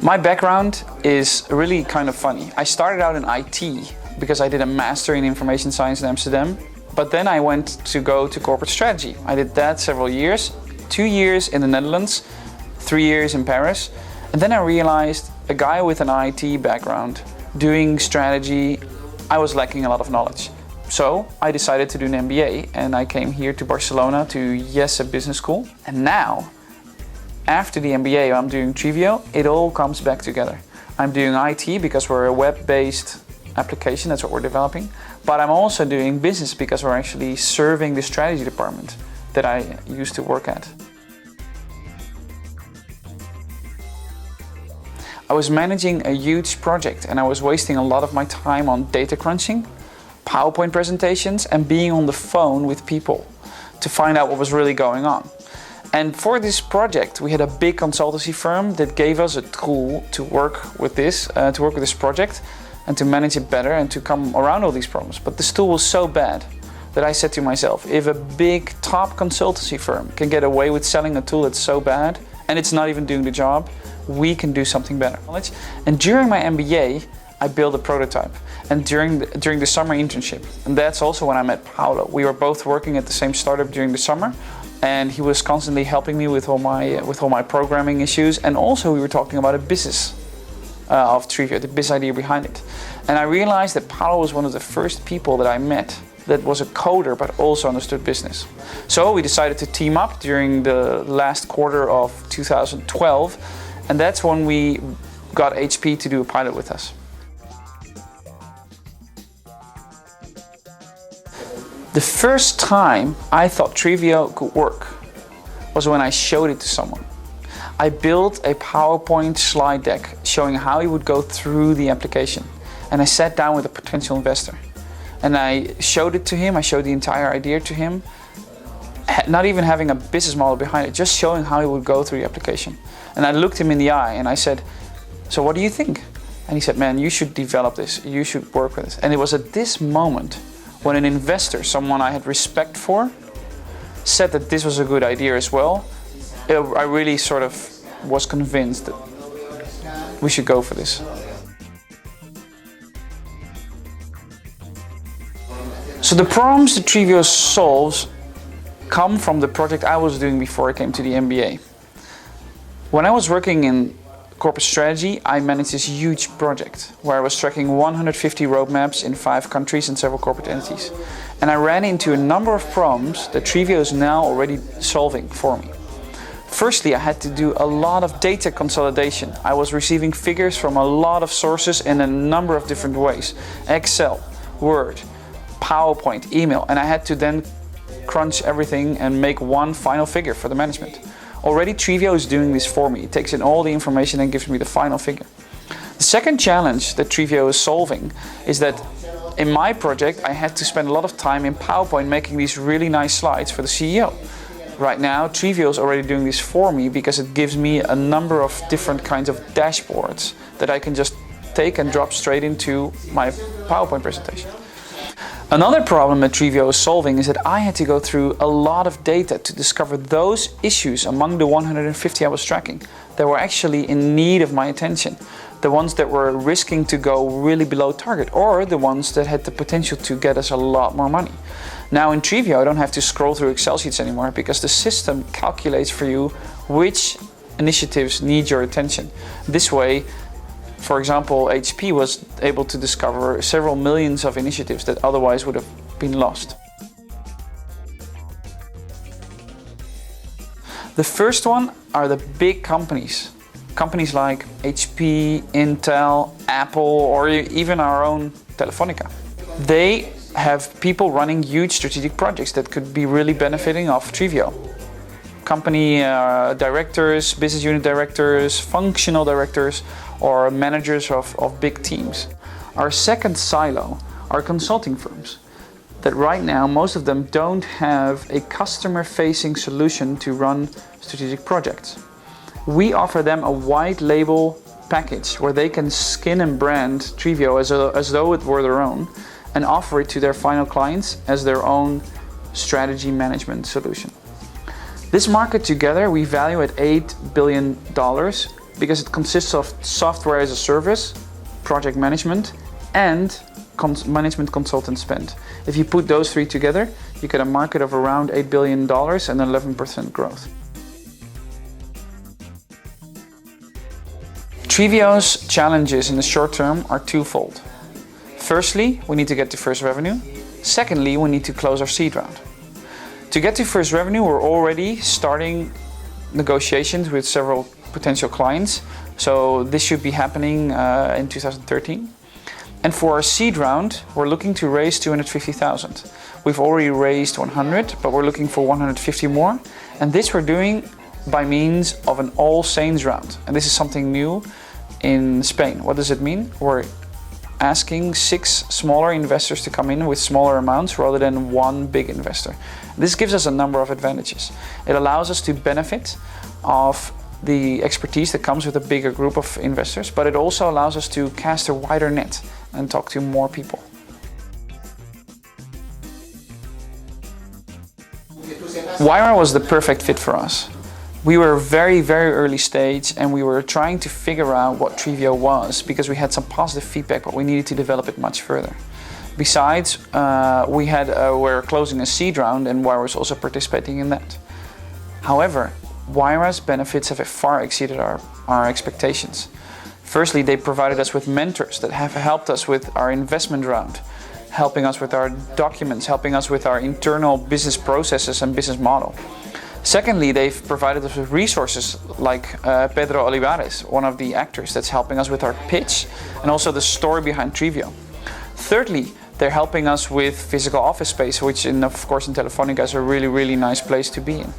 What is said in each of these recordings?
My background is really kind of funny. I started out in IT because I did a master in information science in Amsterdam, but then I went to go to corporate strategy. I did that several years, 2 years in the Netherlands, 3 years in Paris, and then I realized a guy with an IT background doing strategy, I was lacking a lot of knowledge. So I decided to do an MBA and I came here to Barcelona to IESE Business School. And now, after the MBA, I'm doing Treeveo. It all comes back together. I'm doing IT because we're a web-based application, that's what we're developing. But I'm also doing business because we're actually serving the strategy department that I used to work at. I was managing a huge project and I was wasting a lot of my time on data crunching, PowerPoint presentations, and being on the phone with people to find out what was really going on. And for this project, we had a big consultancy firm that gave us a tool to work with this project and to manage it better and to come around all these problems. But this tool was so bad that I said to myself, if a big top consultancy firm can get away with selling a tool that's so bad and it's not even doing the job, we can do something better. And during my MBA, I built a prototype. And during the summer internship, and that's also when I met Paulo. We were both working at the same startup during the summer. And he was constantly helping me with all my programming issues, and also we were talking about a business of Treeveo, the business idea behind it. And I realized that Paulo was one of the first people that I met that was a coder but also understood business. So we decided to team up during the last quarter of 2012, and that's when we got HP to do a pilot with us. The first time I thought Treeveo could work was when I showed it to someone. I built a PowerPoint slide deck showing how he would go through the application. And I sat down with a potential investor. And I showed it to him, I showed the entire idea to him, not even having a business model behind it, just showing how he would go through the application. And I looked him in the eye and I said, so what do you think? And he said, man, you should develop this, you should work with this. And it was at this moment when an investor, someone I had respect for, said that this was a good idea as well, I really sort of was convinced that we should go for this. So the problems that Treeveo solves come from the project I was doing before I came to the MBA. When I was working in corporate strategy, I managed this huge project where I was tracking 150 roadmaps in 5 countries and several corporate entities. And I ran into a number of problems that Treeveo is now already solving for me. Firstly, I had to do a lot of data consolidation. I was receiving figures from a lot of sources in a number of different ways. Excel, Word, PowerPoint, email, and I had to then crunch everything and make one final figure for the management. Already Treeveo is doing this for me. It takes in all the information and gives me the final figure. The second challenge that Treeveo is solving is that in my project I had to spend a lot of time in PowerPoint making these really nice slides for the CEO. Right now Treeveo is already doing this for me because it gives me a number of different kinds of dashboards that I can just take and drop straight into my PowerPoint presentation. Another problem that Treeveo is solving is that I had to go through a lot of data to discover those issues among the 150 I was tracking that were actually in need of my attention. The ones that were risking to go really below target, or the ones that had the potential to get us a lot more money. Now in Treeveo I don't have to scroll through Excel sheets anymore because the system calculates for you which initiatives need your attention. This way, for example, HP was able to discover several millions of initiatives that otherwise would have been lost. The first one are the big companies. Companies like HP, Intel, Apple, or even our own Telefonica. They have people running huge strategic projects that could be really benefiting off Treeveo. Company directors, business unit directors, functional directors, or managers of big teams. Our second silo are consulting firms that right now most of them don't have a customer-facing solution to run strategic projects. We offer them a white label package where they can skin and brand Treeveo as though it were their own and offer it to their final clients as their own strategy management solution. This market together we value at $8 billion because it consists of software as a service, project management, and management consultant spend. If you put those three together, you get a market of around $8 billion and 11% growth. Treeveo's challenges in the short term are twofold. Firstly, we need to get to first revenue. Secondly, we need to close our seed round. To get to first revenue, we're already starting negotiations with several potential clients. So this should be happening in 2013. And for our seed round, we're looking to raise 250,000. We've already raised 100, but we're looking for 150 more. And this we're doing by means of an All Saints round. And this is something new in Spain. What does it mean? We're asking 6 smaller investors to come in with smaller amounts rather than one big investor. This gives us a number of advantages. It allows us to benefit of the expertise that comes with a bigger group of investors, but it also allows us to cast a wider net and talk to more people. Wayra was the perfect fit for us. We were very early stage and we were trying to figure out what Treeveo was because we had some positive feedback, but we needed to develop it much further. Besides, we're closing a seed round and Wayra was also participating in that. However, Wayra's benefits have far exceeded our expectations. Firstly, they provided us with mentors that have helped us with our investment round, helping us with our documents, helping us with our internal business processes and business model. Secondly, they've provided us with resources like Pedro Olivares, one of the actors that's helping us with our pitch and also the story behind Treeveo. Thirdly, they're helping us with physical office space, which of course in Telefonica is a really nice place to be in.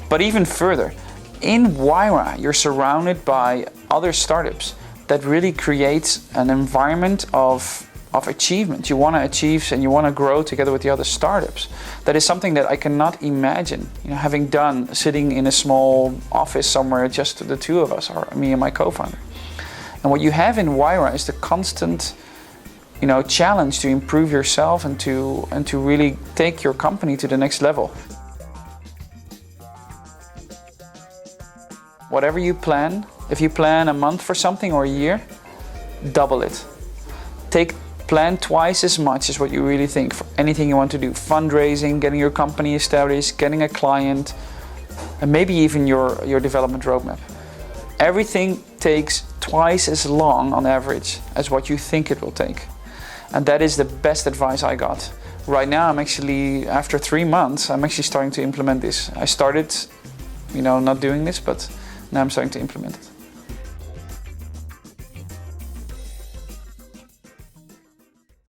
But even further, in Wayra, you're surrounded by other startups that really creates an environment of achievement. You want to achieve and you want to grow together with the other startups. That is something that I cannot imagine, having done sitting in a small office somewhere, just the two of us, or me and my co-founder. And what you have in Wayra is the constant, challenge to improve yourself and to really take your company to the next level. Whatever you plan, if you plan a month for something or a year, double it. Plan twice as much as what you really think for anything you want to do. Fundraising, getting your company established, getting a client, and maybe even your development roadmap. Everything takes twice as long on average as what you think it will take. And that is the best advice I got. Right now, after 3 months, I'm actually starting to implement this. I started, not doing this, but now I'm starting to implement it.